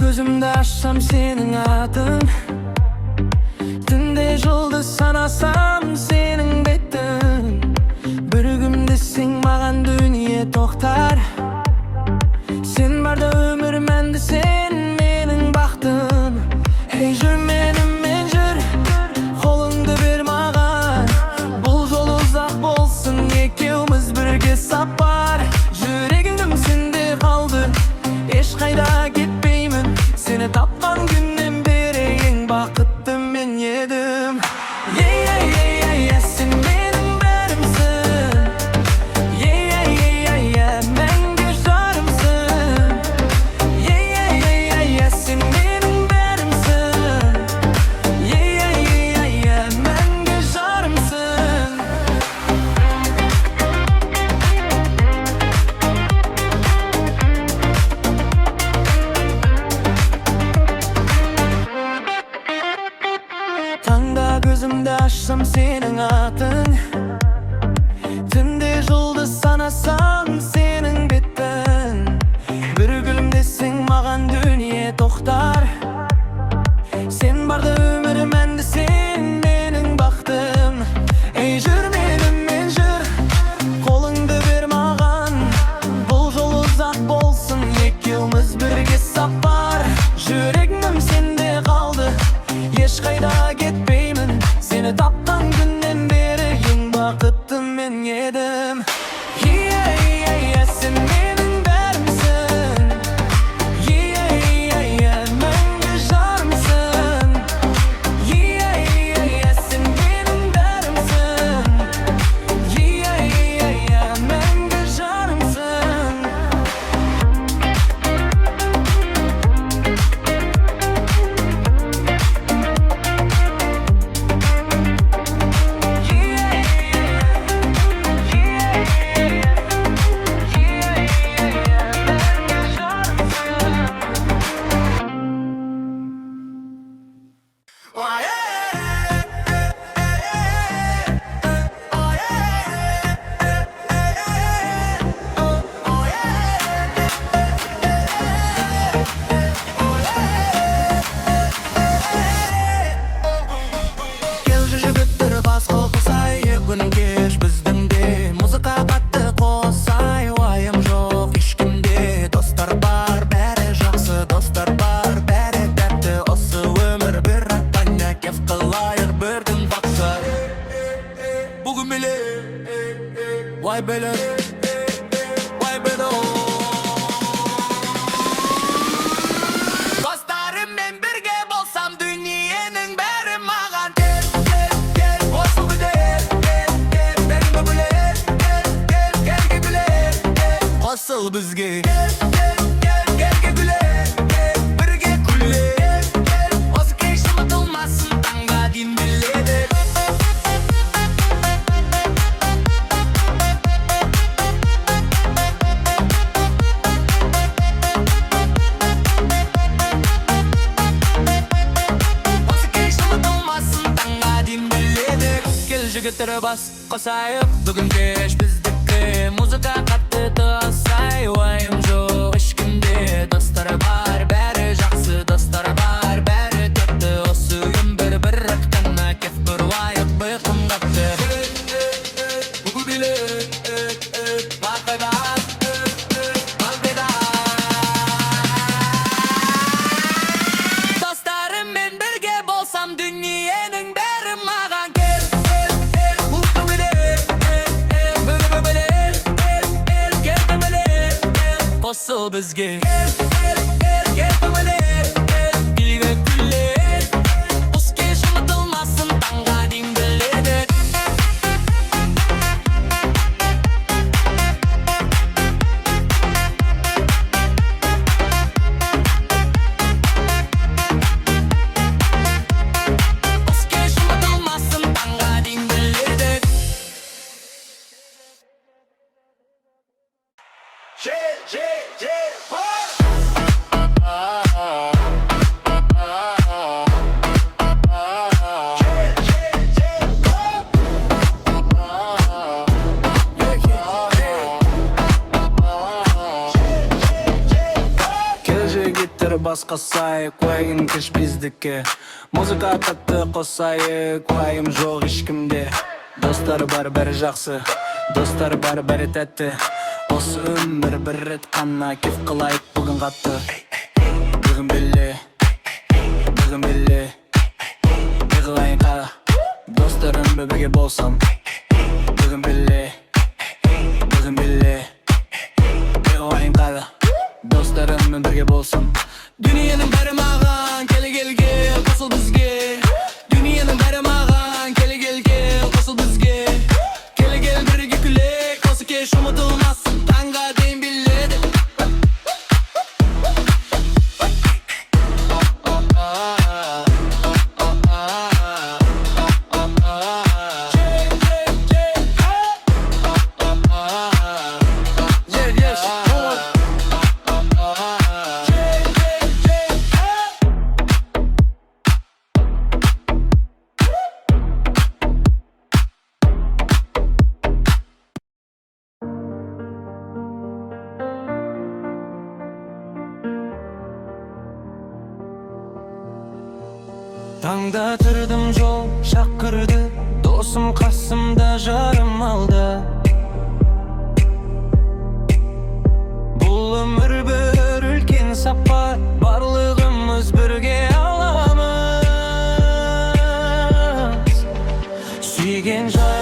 gözümde açsam senin adın, tünde yıldız sanasam senin betin. Bir günde sen mağan dünya toxtar, sen barda ömür mende sen menin baktım. Hey jür menim men jür, kolundu bir mağan, bul yol uzak bolsun, ekevimiz birge sapar. Yüreğim sende kaldı, eş kayda gitmeymin, seni tapkan günden beri en bakıttı men yedim. Sen benim berimsin, menge jarımsın. Sen benim berimsin, menge jarımsın. Tanda gözümde açsam senin adın, tünde yıldız sanasam senin betin. Bir gülümde sen mağan dünya toxtar, sen barda ömür mende sen menin baktım. Ey jür menim men jür, kolundu bir mağan, bul yol uzak bolsun, ekevimiz birge sapar. Yüreğim sende kaldı, eş kayda gitmeymin, seni taptan günden beri en bakıttı men yedim. Sen benim berimsin, menge jarımsın. Sen benim berimsin, menge jarımsın. Gel jigitler bas qoqsay, күнің кеш біздіңде, музыка қатты қосай, уайым жоқ ешкімде. Достар бар, бәрі жақсы, достар бар, бәрі тәтті. Осы өмір бір аттан кеп қылайық бір күн бақсы. Бүгін беле, вай беле, вай беле. Dostlarımмен бірге болсам, дүниенің бәрі маған. Осы гүлдер, бәрі гүлдер, келге гүлдер, қосыл бізге. Келге гүлдер, бірге гүлдер, осы кеш ұмытылмасын, таңға дейін біледі. Осы кеш ұмытылмасын, таңға дейін біледі. Кел жігіттер бас қосайық, бүгін кеш біздікі, музыка қатты тосай, уайым жоқ ешкімде. Достар бар, бәрі жақсы, достар бар, бәрі тәтті. Осы өмір бір аттан кеп қылайық бір күн қатты. Бүгін беле, бақайда, балбеда. Dostlarımмен бірге болсам, дүниенің бәрі маған. Қосыл бізге. Билге күлер, осы кеш ұмытылмасын, таңға дейін біледі. Осы кеш ұмытылмасын, таңға дейін біледі. Yeah, yeah, yeah, басқа сайық, уайым кеш біздікі. Музыка қатты қосайық, уайым жоқ ешкімде. Достар бар бәрі жақсы, достар бар бәрі тәтті. Осы өмір бір рет қана, кеп қылайық бүгін қатты. Бүгін біле, бүгін біле, қылайын қара, достарым бірге болсам. Бүгін біле, бүгін біле, қылайын қара, достарым бірге болсам. Дүниенің бәрі маған, келе-келге, қосыл бізге. Дүниенің бәрі маған, келе-келге, қосыл бізге. Келе-кел бірге күлек, осы кеш ұмытылмасын, таңға дейін биледі. Таңда тұрдым, жол шақырды, досым қасымда, жарым алда. Бұл өмір бір үлкен сапар, барлығымыз бірге аламыз. Сүйген жар